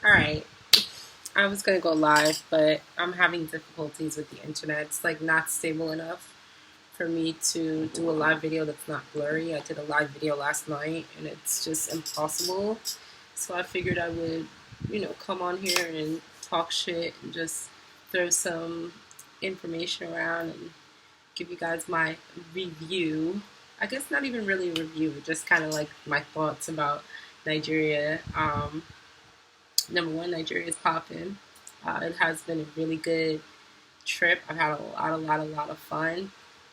Alright, I was gonna go live, but I'm having difficulties with the internet. It's like not stable enough for me to do a live video that's not blurry. I did a live video last night and it's just impossible. So I figured I would, come on here and talk shit and just throw some information around and give you guys my review. I guess not even really a review, just kind of like my thoughts about Nigeria. Number one, Nigeria is popping. It has been a really good trip. I've had a lot of fun.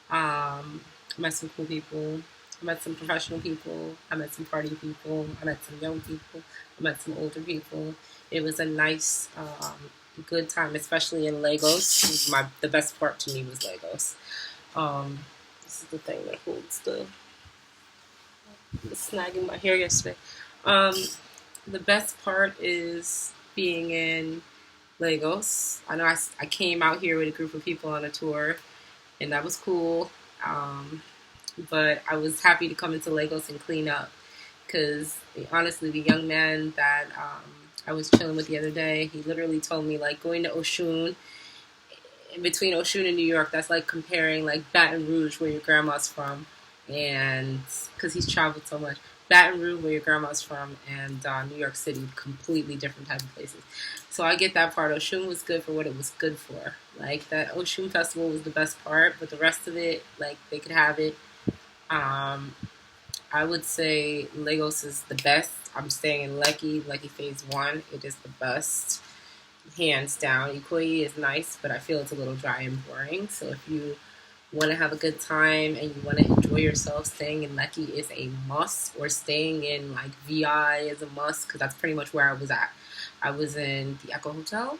I met some cool people. I met some professional people. I met some party people. I met some young people. I met some older people. It was a nice, good time, especially in Lagos. The best part to me was Lagos. Um, this is the thing that holds the snag in my hair yesterday. Um, the best part is being in Lagos. I know I came out here with a group of people on a tour, and that was cool. Um, but I was happy to come into Lagos and clean up because honestly, the young man that I was chilling with the other day, he literally told me like going to Oshun, in between Oshun and New York, that's like comparing like Baton Rouge, where your grandma's from, and because he's traveled so much. Baton Rouge, where your grandma's from, and New York City, completely different type of places. So I get that part. Oshun was good for what it was good for. Like that Oshun festival was the best part, but the rest of it, like they could have it. Um, I would say Lagos is the best. I'm staying in Lekki Phase One. It is the best, hands down. Ikoyi is nice, but I feel it's a little dry and boring. So if you want to have a good time and you want to enjoy yourself, staying in Lekki is a must, or staying in like VI is a must because that's pretty much where I was at. I was in the Echo Hotel,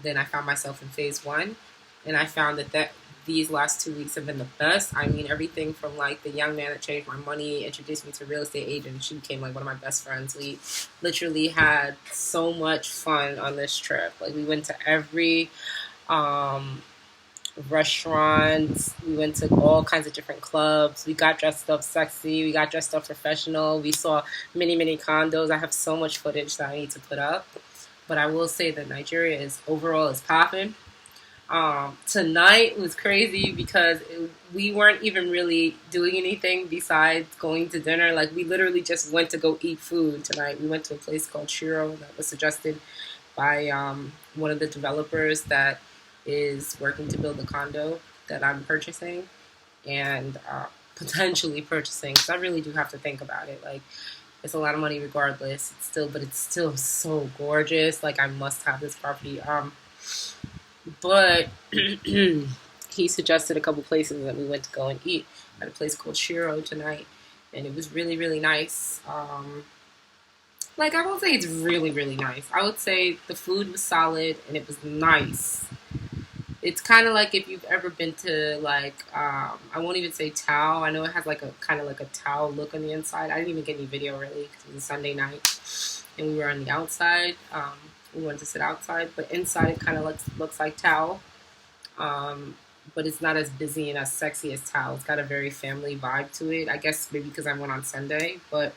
then I found myself in Phase One, and I found that these last 2 weeks have been the best. I mean, everything from like the young man that changed my money, introduced me to a real estate agent. She became like one of my best friends. We literally had so much fun on this trip. Like we went to every um, restaurant. We went to all kinds of different clubs. We got dressed up sexy. We got dressed up professional. We saw many condos. I have so much footage that I need to put up. But I will say that Nigeria is overall is popping. Tonight was crazy because we weren't even really doing anything besides going to dinner. Like we literally just went to go eat food tonight. We went to a place called Shiro that was suggested by one of the developers that is working to build a condo that I'm purchasing and potentially purchasing. So I really do have to think about it. Like it's a lot of money regardless. But it's still so gorgeous. Like I must have this property. But he suggested a couple places that we went to go and eat at a place called Shiro tonight, and it was really nice. Like I won't say it's really nice. I would say the food was solid and it was nice. It's kind of like if you've ever been to like I won't even say Tao. I know it has like a kind of like a Tao look on the inside. I didn't even get any video really because it was a Sunday night and we were on the outside. We wanted to sit outside, but inside it kind of looks like Tao. Um, but it's not as busy and as sexy as Tao. It's got a very family vibe to it. I guess maybe because I went on Sunday, but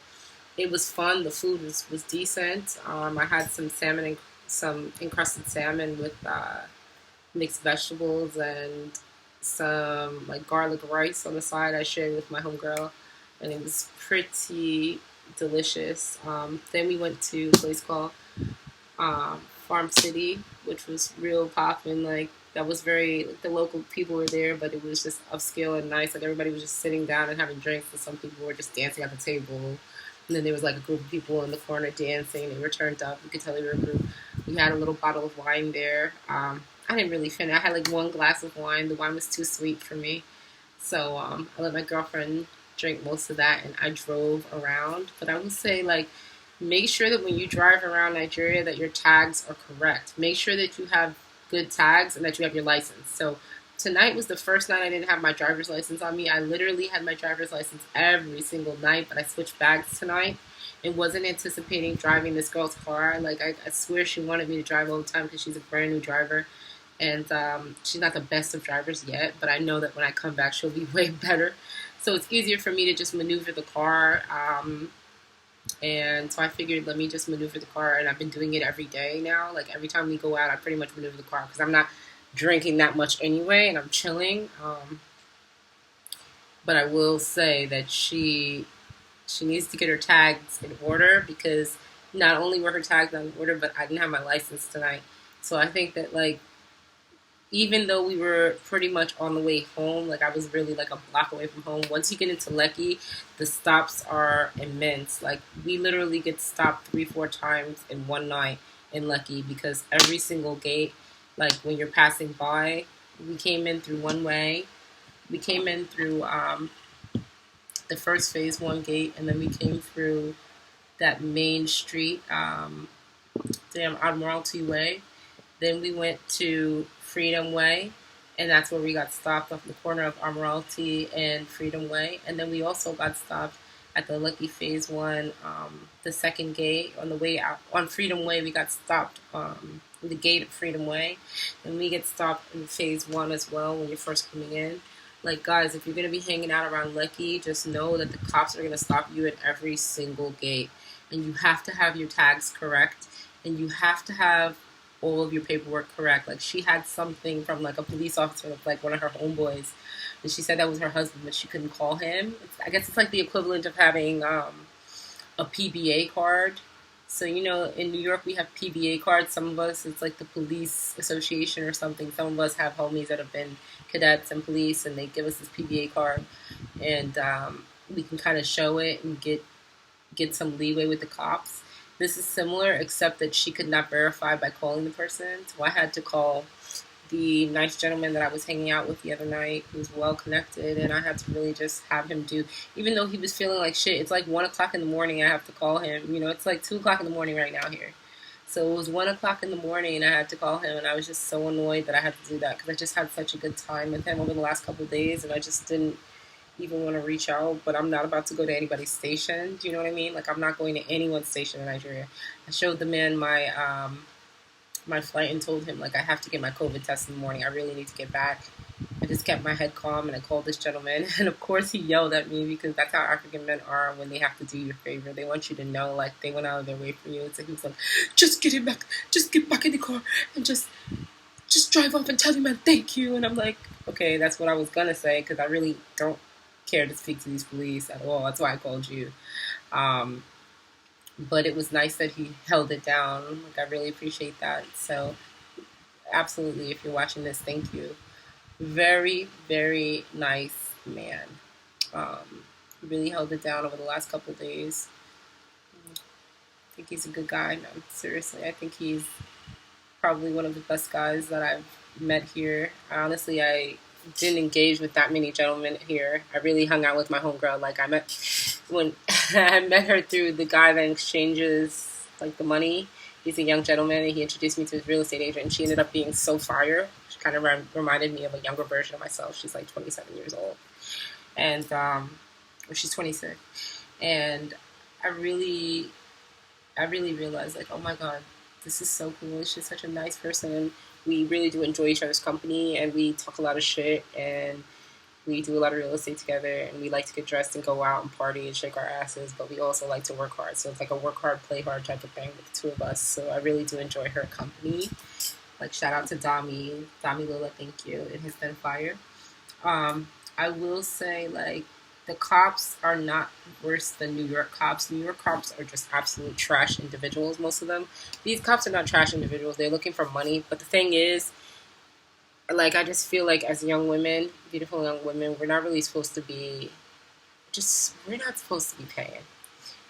it was fun. The food was decent. I had some salmon and some encrusted salmon with mixed vegetables and some like garlic rice on the side. I shared with my homegirl, and it was pretty delicious. Then we went to a place called Farm City, which was real poppin'. Like that was very like, the local people were there, but it was just upscale and nice. Like everybody was just sitting down and having drinks, and some people were just dancing at the table. And then there was like a group of people in the corner dancing. They were turned up. You could tell they were a group. We had a little bottle of wine there. I didn't really finish. I had like one glass of wine. The wine was too sweet for me, so I let my girlfriend drink most of that, and I drove around. But I would say like make sure that when you drive around Nigeria that your tags are correct. Make sure that you have good tags and that you have your license. So tonight was the first night I didn't have my driver's license on me. I literally had my driver's license every single night, but I switched bags tonight and wasn't anticipating driving this girl's car. Like I swear she wanted me to drive all the time because she's a brand new driver. And she's not the best of drivers yet, but I know that when I come back, she'll be way better. So it's easier for me to just maneuver the car. And so I figured, let me just maneuver the car. And I've been doing it every day now. Like every time we go out, I pretty much maneuver the car because I'm not drinking that much anyway, and I'm chilling. But I will say that she needs to get her tags in order because not only were her tags not in order, but I didn't have my license tonight. So I think that like even though we were pretty much on the way home, like I was really like a block away from home. Once you get into Lecky, the stops are immense. Like we literally get stopped 3, 4 times in one night in Lecky because every single gate, like when you're passing by, we came in through one way. We came in through the first phase 1 gate, and then we came through that main street, Admiralty Way. Then we went to Freedom Way, and that's where we got stopped off the corner of Admiralty and Freedom Way. And then we also got stopped at the Lucky Phase 1, the second gate on the way out. On Freedom Way, we got stopped in the gate of Freedom Way. And we get stopped in Phase 1 as well when you're first coming in. Like, guys, if you're going to be hanging out around Lucky, just know that the cops are going to stop you at every single gate. And you have to have your tags correct. And you have to have all of your paperwork correct. Like, she had something from, like, a police officer, like, one of her homeboys. And she said that was her husband, but she couldn't call him. I guess it's like the equivalent of having a PBA card. So, you know, in New York, we have PBA cards. Some of us, it's like the police association or something. Some of us have homies that have been cadets and police, and they give us this PBA card. And we can kind of show it and get some leeway with the cops. This is similar, except that she could not verify by calling the person. So I had to call the nice gentleman that I was hanging out with the other night, who's well connected, and I had to really just have him do, even though he was feeling like shit, it's like 1 o'clock in the morning, I have to call him. You know, it's like 2 o'clock in the morning right now here. So it was 1 o'clock in the morning, and I had to call him, and I was just so annoyed that I had to do that, because I just had such a good time with him over the last couple of days, and I just didn't even want to reach out, but I'm not about to go to anybody's station. Do you know what I mean? Like, I'm not going to anyone's station in Nigeria. I showed the man my flight and told him, like, I have to get my COVID test in the morning. I really need to get back. I just kept my head calm, and I called this gentleman, and of course he yelled at me, because that's how African men are when they have to do you a favor. They want you to know, like, they went out of their way for you. So he was like, just get back in the car, and just drive off and tell your man thank you. And I'm like, okay, that's what I was gonna say, because I really don't care to speak to these police at all. That's why I called you. Um, but it was nice that he held it down. Like, I really appreciate that. So absolutely, if you're watching this, thank you. Very, very nice man. He really held it down over the last couple of days. I think he's a good guy. No, seriously, I think he's probably one of the best guys that I've met here. Honestly, I didn't engage with that many gentlemen here. I really hung out with my homegirl. Like, I met when I met her through the guy that exchanges like the money. He's a young gentleman, and he introduced me to his real estate agent. And she ended up being so fire. She kind of reminded me of a younger version of myself. She's like 27 years old, and or she's 26. And I really, I really realized, like, oh my god, this is so cool. She's such a nice person. We really do enjoy each other's company, and we talk a lot of shit, and we do a lot of real estate together, and we like to get dressed and go out and party and shake our asses, but we also like to work hard. So it's like a work hard, play hard type of thing with the two of us. So I really do enjoy her company. Like, shout out to Dami Lola, thank you. It has been fire. I will say, like, the cops are not worse than New York cops. New York cops are just absolute trash individuals, most of them. These cops are not trash individuals. They're looking for money. But the thing is, like, I just feel like as young women, beautiful young women, we're not really supposed to be, we're not supposed to be paying.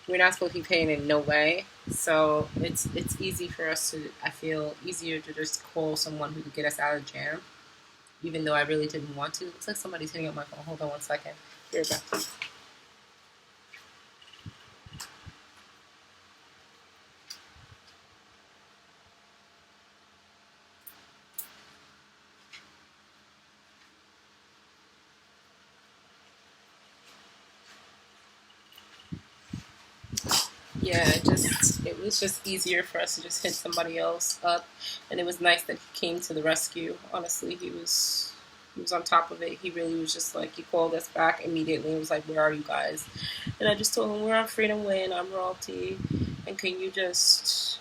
We're not supposed to be paying in no way. So it's easy for us to, I feel, easier to just call someone who could get us out of jam, even though I really didn't want to. It looks like somebody's hitting up my phone. Hold on 1 second. Here, back. Yeah, it was just easier for us to just hit somebody else up, and it was nice that he came to the rescue. Honestly, he was He was on top of it. He really was just like, he called us back immediately and was like, "Where are you guys?" And I just told him, "We're on Freedom Way and I'm royalty. And can you just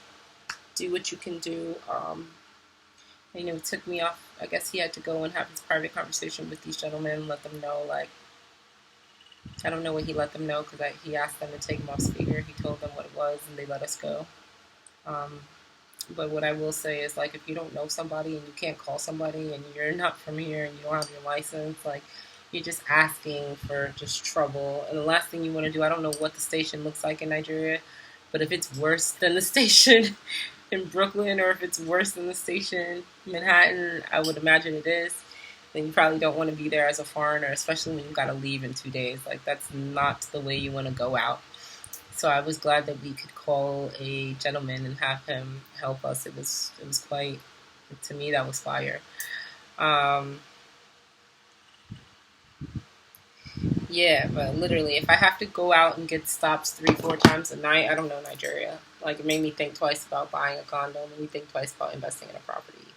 do what you can do?" It took me off. I guess he had to go and have his private conversation with these gentlemen and let them know, like, I don't know what he let them know because he asked them to take him off speaker. He told them what it was and they let us go. Um, But what I will say is, like, if you don't know somebody and you can't call somebody and you're not from here and you don't have your license, like, you're just asking for just trouble. And the last thing you want to do, I don't know what the station looks like in Nigeria, but if it's worse than the station in Brooklyn or if it's worse than the station in Manhattan, I would imagine it is, then you probably don't want to be there as a foreigner, especially when you've got to leave in 2 days. Like, that's not the way you want to go out. So I was glad that we could call a gentleman and have him help us. It was quite, to me, that was fire. Um, yeah, but literally, if I have to go out and get stops 3, 4 times a night, I don't know Nigeria. Like, it made me think twice about buying a condo. It made me think twice about investing in a property.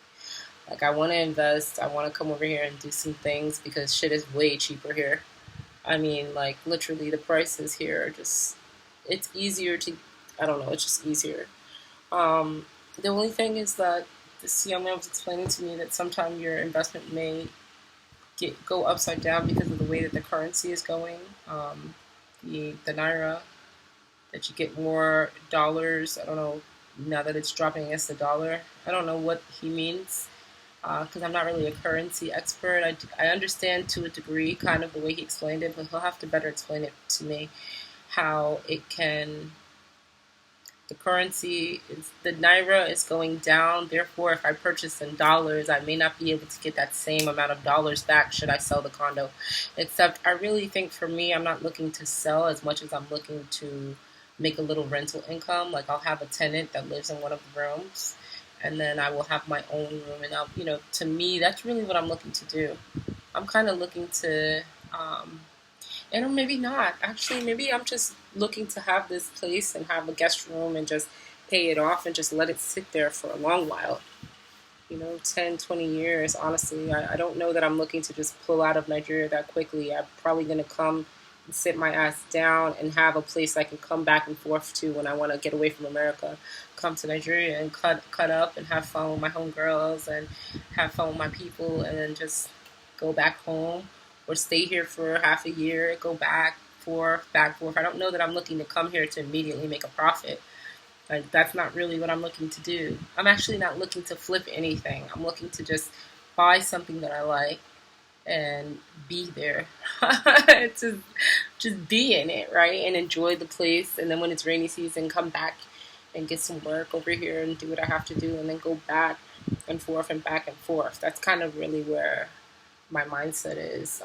Like, I want to invest. I want to come over here and do some things because shit is way cheaper here. I mean, like, literally, the prices here are just, it's easier to, I don't know, it's just easier. Um, the only thing is that this young man was explaining to me that sometimes your investment may go upside down because of the way that the currency is going. The naira, that you get more dollars. I don't know, now that it's dropping against the dollar. I don't know what he means because I'm not really a currency expert. I understand to a degree kind of the way he explained it, but he'll have to better explain it to me how it can, the currency is, the naira is going down. Therefore, if I purchase in dollars, I may not be able to get that same amount of dollars back should I sell the condo. Except I really think for me, I'm not looking to sell as much as I'm looking to make a little rental income. Like, I'll have a tenant that lives in one of the rooms and then I will have my own room. And to me, that's really what I'm looking to do. I'm kind of looking to, and maybe not. Actually, maybe I'm just looking to have this place and have a guest room and just pay it off and just let it sit there for a long while. 10, 20 years, honestly. I don't know that I'm looking to just pull out of Nigeria that quickly. I'm probably going to come and sit my ass down and have a place I can come back and forth to when I want to get away from America. Come to Nigeria and cut up and have fun with my homegirls and have fun with my people and then just go back home or stay here for half a year, go back, forth, back, forth. I don't know that I'm looking to come here to immediately make a profit. Like, that's not really what I'm looking to do. I'm actually not looking to flip anything. I'm looking to just buy something that I like and be there. just be in it, right? And enjoy the place. And then when it's rainy season, come back and get some work over here and do what I have to do and then go back and forth and back and forth. That's kind of really where my mindset is.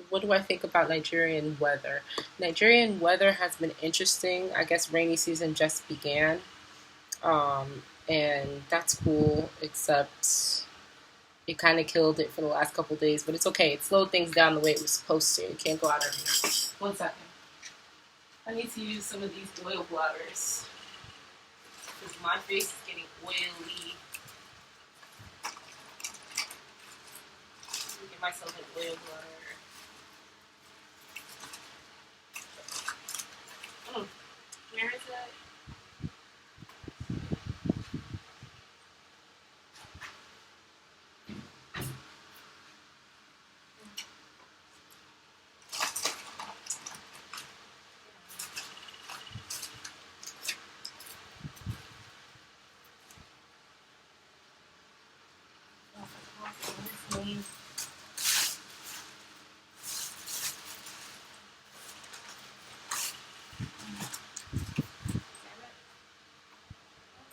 What do I think about Nigerian weather? Nigerian weather has been interesting. I guess rainy season just began. And that's cool, except it kind of killed it for the last couple of days. But it's okay. It slowed things down the way it was supposed to. It can't go out every night. 1 second. I need to use some of these oil blotters because my face is getting oily. Get myself an oil blotter. Where is that?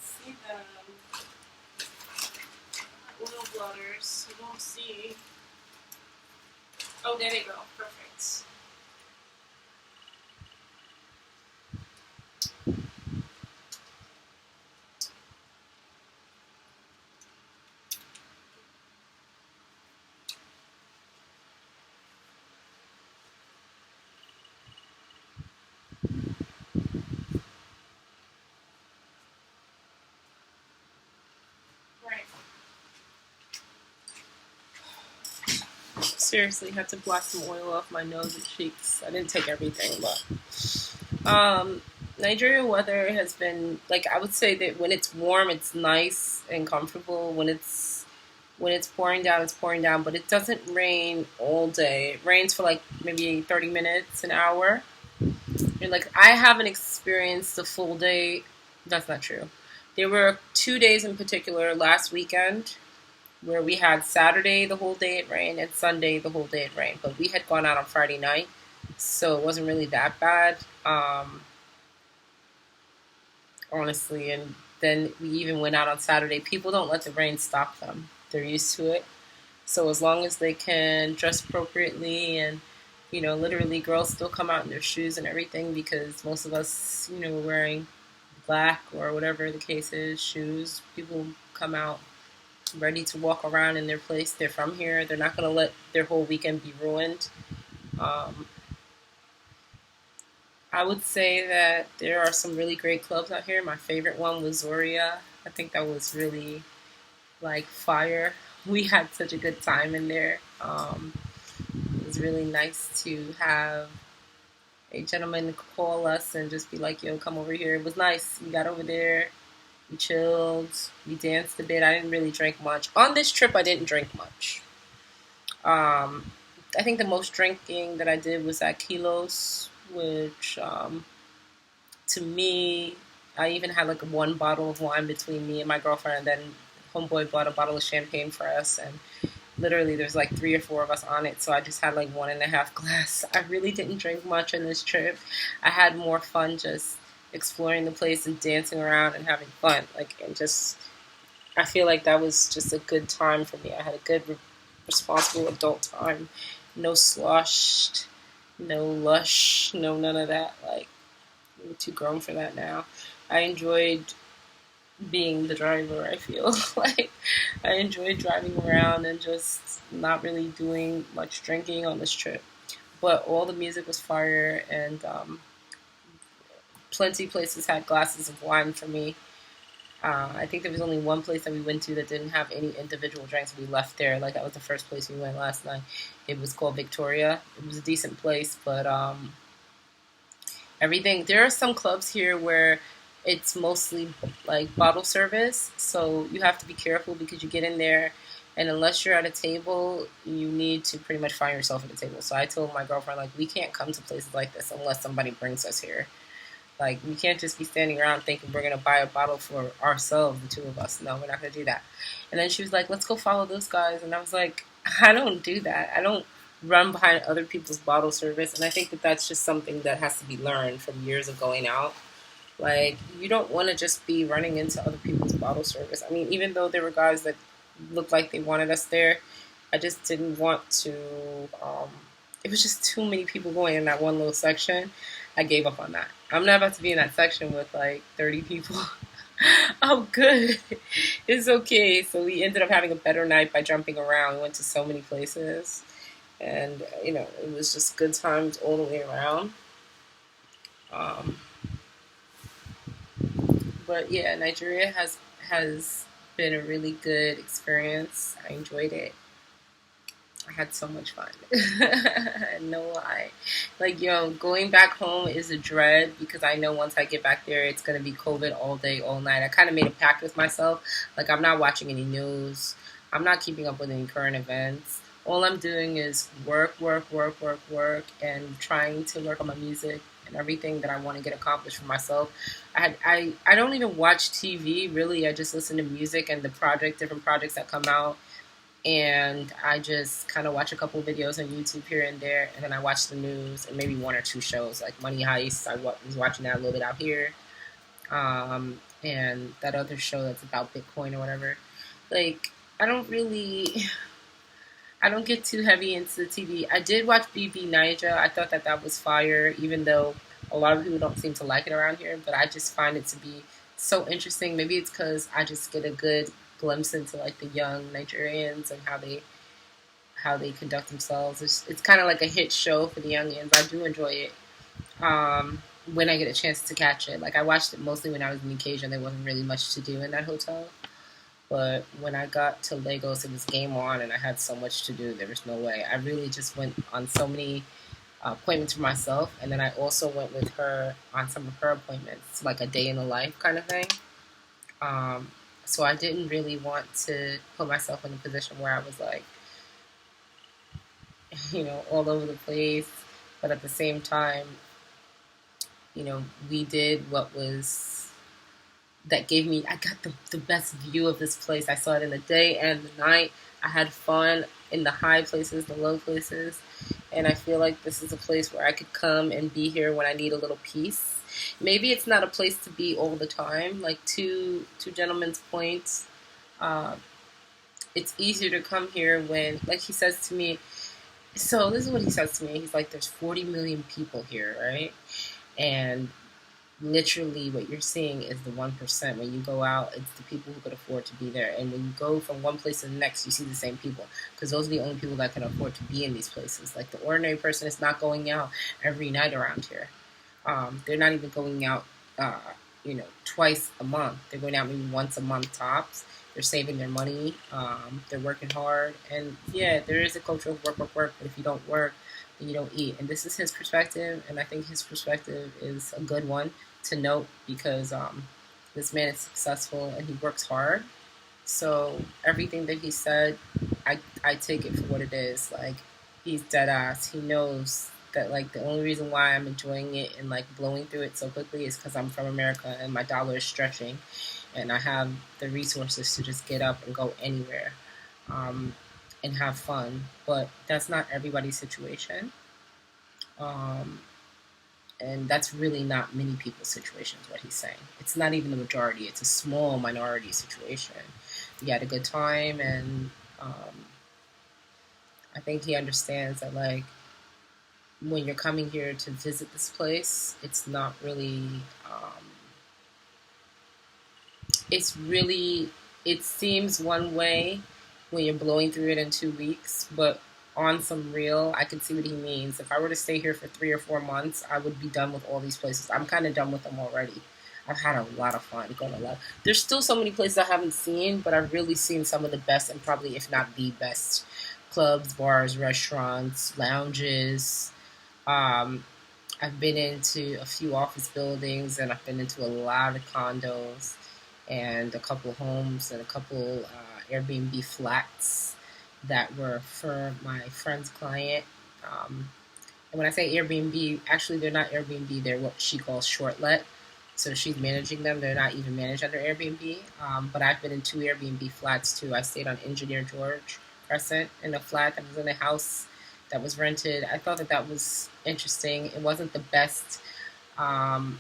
See them. Oil blotters. You won't see. Oh, there they go. Perfect. Right. seriously had to blast some oil off my nose and cheeks. I didn't take everything, but Nigeria weather has been like I would say that when it's warm, it's nice and comfortable. When it's pouring down, it's pouring down, but it doesn't rain all day. It rains for like maybe 30 minutes, an hour. And like I haven't experienced the full day. That's not true. There were 2 days in particular last weekend where we had Saturday the whole day it rained and Sunday the whole day it rained. But we had gone out on Friday night, so it wasn't really that bad, honestly. And then we even went out on Saturday. People don't let the rain stop them. They're used to it. So as long as they can dress appropriately and, literally girls still come out in their shoes and everything because most of us, we're wearing black or whatever the case is, shoes. People come out ready to walk around in their place. They're from here. They're not going to let their whole weekend be ruined. Um, I would say that there are some really great clubs out here. My favorite one was Zoria. I think that was really like fire. We had such a good time in there. It was really nice to have a gentleman call us and just be like, yo, come over here. It was nice. We got over there. We chilled. We danced a bit. I didn't really drink much. On this trip, I didn't drink much. I think the most drinking that I did was at Kilos, which to me, I even had like one bottle of wine between me and my girlfriend, and then homeboy bought a bottle of champagne for us, and literally there's like 3 or 4 of us on it, so I just had like 1.5 glass. I really didn't drink much on this trip. I had more fun just exploring the place and dancing around and having fun. I feel like that was just a good time for me. I had a good, responsible adult time. No sloshed, no lush, no none of that. Like, I'm too grown for that now. I enjoyed being the driver, I feel. Like, I enjoyed driving around and just not really doing much drinking on this trip. But all the music was fire, and plenty of places had glasses of wine for me. I think there was only one place that we went to that didn't have any individual drinks. We left there. Like, that was the first place we went last night. It was called Victoria. It was a decent place, but everything. There are some clubs here where it's mostly like bottle service, so you have to be careful because you get in there, and unless you're at a table, you need to pretty much find yourself at a table. So I told my girlfriend, like, we can't come to places like this unless somebody brings us here. Like, we can't just be standing around thinking we're going to buy a bottle for ourselves, the two of us. No, we're not going to do that. And then she was like, let's go follow those guys. And I was like, I don't do that. I don't run behind other people's bottle service. And I think that that's just something that has to be learned from years of going out. Like, you don't want to just be running into other people's bottle service. I mean, even though there were guys that looked like they wanted us there, I just didn't want to. It was just too many people going in that one little section. I gave up on that. I'm not about to be in that section with like 30 people. I'm good. It's okay. So we ended up having a better night by jumping around. We went to so many places. And, it was just good times all the way around. But yeah, Nigeria has been a really good experience. I enjoyed it. I had so much fun. No lie. Like, going back home is a dread because I know once I get back there, it's going to be COVID all day, all night. I kind of made a pact with myself. Like, I'm not watching any news. I'm not keeping up with any current events. All I'm doing is work, and trying to work on my music and everything that I want to get accomplished for myself. I don't even watch TV, really. I just listen to music and different projects that come out. And I just kind of watch a couple videos on YouTube here and there, and then I watch the news and maybe 1 or 2 shows, like Money Heist. I was watching that a little bit out here, and that other show that's about Bitcoin or whatever. Like, I don't get too heavy into the TV. I did watch BB Niger. I thought that was fire, even though a lot of people don't seem to like it around here, but I just find it to be so interesting. Maybe it's because I just get a good glimpse into like the young Nigerians and how they conduct themselves. It's kind of like a hit show for the youngins. I do enjoy it when I get a chance to catch it. Like, I watched it mostly when I was in Acacia and there wasn't really much to do in that hotel. But when I got to Lagos, it was game on, and I had so much to do. There was no way. I really just went on so many appointments for myself, and then I also went with her on some of her appointments, like a day in the life kind of thing. Um, so I didn't really want to put myself in a position where I was like, all over the place. But at the same time, we did what was that gave me, I got the best view of this place. I saw it in the day and the night. I had fun in the high places, the low places. And I feel like this is a place where I could come and be here when I need a little peace. Maybe it's not a place to be all the time. Like to Gentleman's Point, uh, it's easier to come here when, like he says to me, so this is what he says to me. He's like, there's 40 million people here, right? And literally what you're seeing is the 1%. When you go out, it's the people who could afford to be there. And when you go from one place to the next, you see the same people, because those are the only people that can afford to be in these places. Like the ordinary person is not going out every night around here. They're not even going out, twice a month. They're going out maybe once a month tops. They're saving their money. They're working hard. And yeah, there is a culture of work, work, work. But if you don't work, then you don't eat. And this is his perspective. And I think his perspective is a good one to note, because this man is successful and he works hard. So everything that he said, I take it for what it is. Like, he's dead ass. He knows that, like, the only reason why I'm enjoying it and like blowing through it so quickly is because I'm from America and my dollar is stretching, and I have the resources to just get up and go anywhere, and have fun. But that's not everybody's situation. Um, and that's really not many people's situation, is what he's saying. It's not even the majority. It's a small minority situation. He had a good time, and I think he understands that, like, when you're coming here to visit this place, it's not really, it's really, it seems one way when you're blowing through it in 2 weeks, but on some real, I can see what he means. If I were to stay here for 3 or 4 months, I would be done with all these places. I'm kind of done with them already. I've had a lot of fun going a lot. There's still so many places I haven't seen, but I've really seen some of the best, and probably, if not the best, clubs, bars, restaurants, lounges. Um, I've been into a few office buildings, and I've been into a lot of condos, and a couple homes, and a couple Airbnb flats that were for my friend's client. Um, and when I say Airbnb, actually they're not Airbnb, they're what she calls short let. So she's managing them. They're not even managed under Airbnb. But I've been in 2 Airbnb flats too. I stayed on Engineer George Crescent in a flat that was in a house that was rented. I thought that was interesting. It wasn't the best. Um,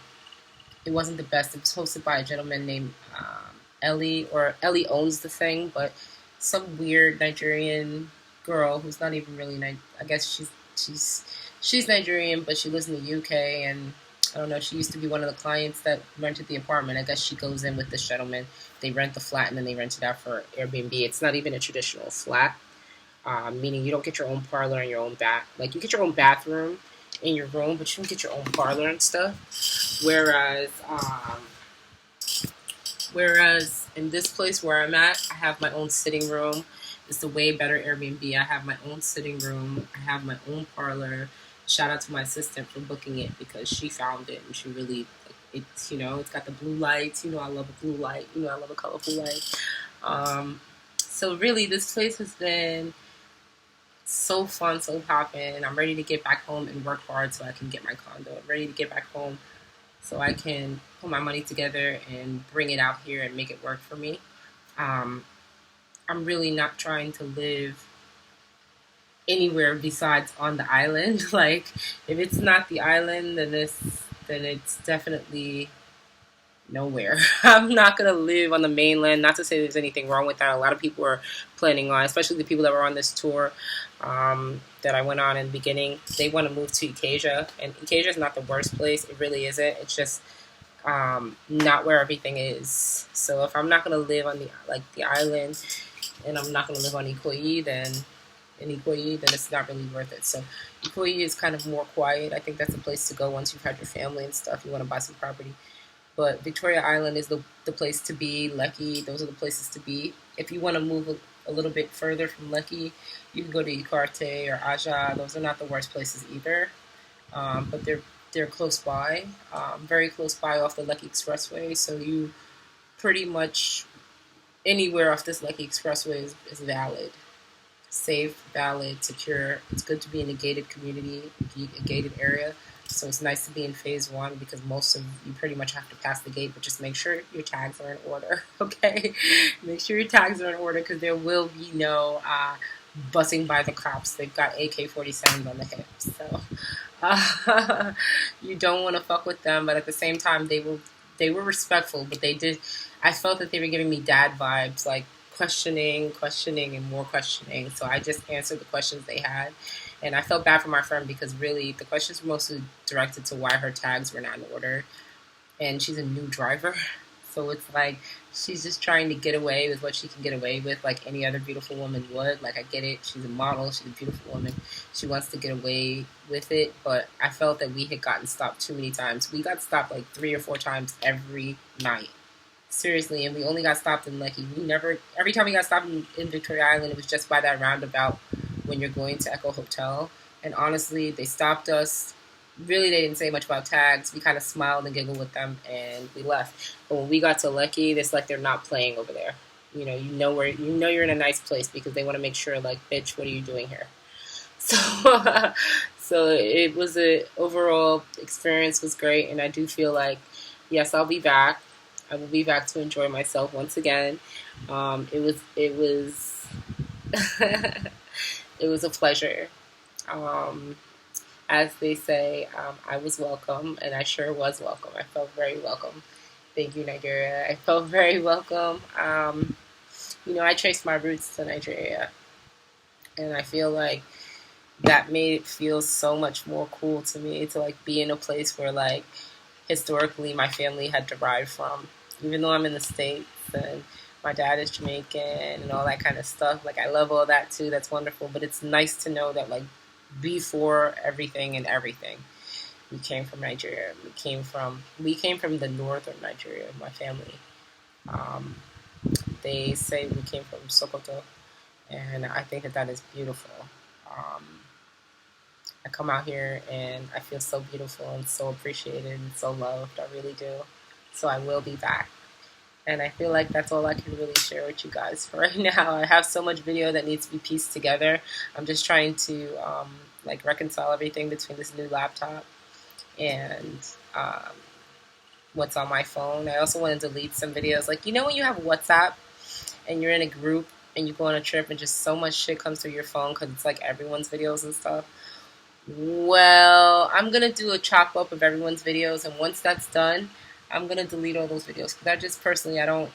it wasn't the best. It was hosted by a gentleman named Ellie, or Ellie owns the thing, but some weird Nigerian girl who's not even really I guess she's Nigerian, but she lives in the UK, and I don't know. She used to be one of the clients that rented the apartment. I guess she goes in with this gentleman. They rent the flat, and then they rent it out for Airbnb. It's not even a traditional flat, meaning you don't get your own parlor and your own bath. Like, you get your own bathroom in your room, but you don't get your own parlor and stuff. Whereas in this place where I'm at, I have my own sitting room. It's a way better Airbnb. I have my own sitting room. I have my own parlor. Shout out to my assistant for booking it, because she found it and she really, it's got the blue lights. I love a blue light. I love a colorful light. So really, this place has been so fun, so poppin'. I'm ready to get back home and work hard so I can get my condo. I'm ready to get back home so I can put my money together and bring it out here and make it work for me. I'm really not trying to live anywhere besides on the island. Like, if it's not the island, then it's definitely nowhere. I'm not gonna live on the mainland. Not to say there's anything wrong with that. A lot of people are planning on, especially the people that were on this tour that I went on in the beginning. They want to move to Acacia, and Acacia is not the worst place. It really isn't. It's just not where everything is. So if I'm not gonna live on the island, and I'm not gonna live on Ikoyi, then it's not really worth it. So Ikoyi is kind of more quiet. I think that's the place to go once you've had your family and stuff. You want to buy some property. But Victoria Island is the place to be. Lekki, those are the places to be. If you want to move a little bit further from Lekki, you can go to Ikarte or Aja. Those are not the worst places either, but they're close by, very close by off the Lekki Expressway. So you pretty much anywhere off this Lekki Expressway is valid, safe, valid, secure. It's good to be in a gated community, a gated area. So it's nice to be in phase one because most of you pretty much have to pass the gate, but just make sure your tags are in order, okay? Make sure your tags are in order because there will be no bussing by the cops. They've got AK-47s on the hips, so you don't want to fuck with them. But at the same time, they were respectful, but they did. I felt that they were giving me dad vibes, like questioning, and more questioning. So I just answered the questions they had. And I felt bad for my friend because really the questions were mostly directed to why her tags were not in order. And she's a new driver. So it's like she's just trying to get away with what she can get away with, like any other beautiful woman would. Like, I get it. She's a model. She's a beautiful woman. She wants to get away with it. But I felt that we had gotten stopped too many times. We got stopped like 3 or 4 times every night. Seriously, and we only got stopped in Lekki. Every time we got stopped in Victoria Island, it was just by that roundabout when you're going to Echo Hotel. And honestly, they stopped us. Really, they didn't say much about tags. We kind of smiled and giggled with them, and we left. But when we got to Lekki, it's like they're not playing over there. You know you're in a nice place because they want to make sure, like, bitch, what are you doing here? So, so it was overall experience was great, and I do feel like, yes, I'll be back. I will be back to enjoy myself once again. It was it was a pleasure. Um, as they say, I was welcome, and I sure was welcome. I felt very welcome. Thank you, Nigeria. I felt very welcome. I traced my roots to Nigeria, and I feel like that made it feel so much more cool to me to like be in a place where like historically my family had derived from. Even though I'm in the States and my dad is Jamaican and all that kind of stuff, like I love all that too. That's wonderful. But it's nice to know that like before everything and everything, we came from Nigeria. We came from the northern Nigeria. My family. Um, they say we came from Sokoto, and I think that is beautiful. Um, I come out here and I feel so beautiful and so appreciated and so loved. I really do. So I will be back. And I feel like that's all I can really share with you guys for right now. I have so much video that needs to be pieced together. I'm just trying to like reconcile everything between this new laptop and what's on my phone. I also want to delete some videos. Like, when you have WhatsApp and you're in a group and you go on a trip and just so much shit comes through your phone because it's like everyone's videos and stuff. Well, I'm going to do a chop up of everyone's videos, and once that's done, I'm going to delete all those videos because I just personally, I don't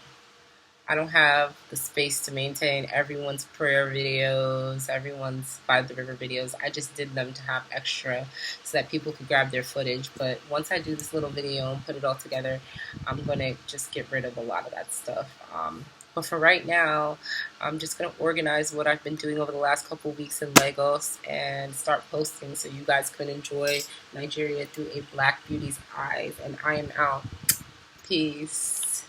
have the space to maintain everyone's prayer videos, everyone's by the river videos. I just did them to have extra so that people could grab their footage. But once I do this little video and put it all together, I'm going to just get rid of a lot of that stuff. But for right now, I'm just going to organize what I've been doing over the last couple of weeks in Lagos and start posting so you guys can enjoy Nigeria through a Black beauty's eyes. And I am out. Peace.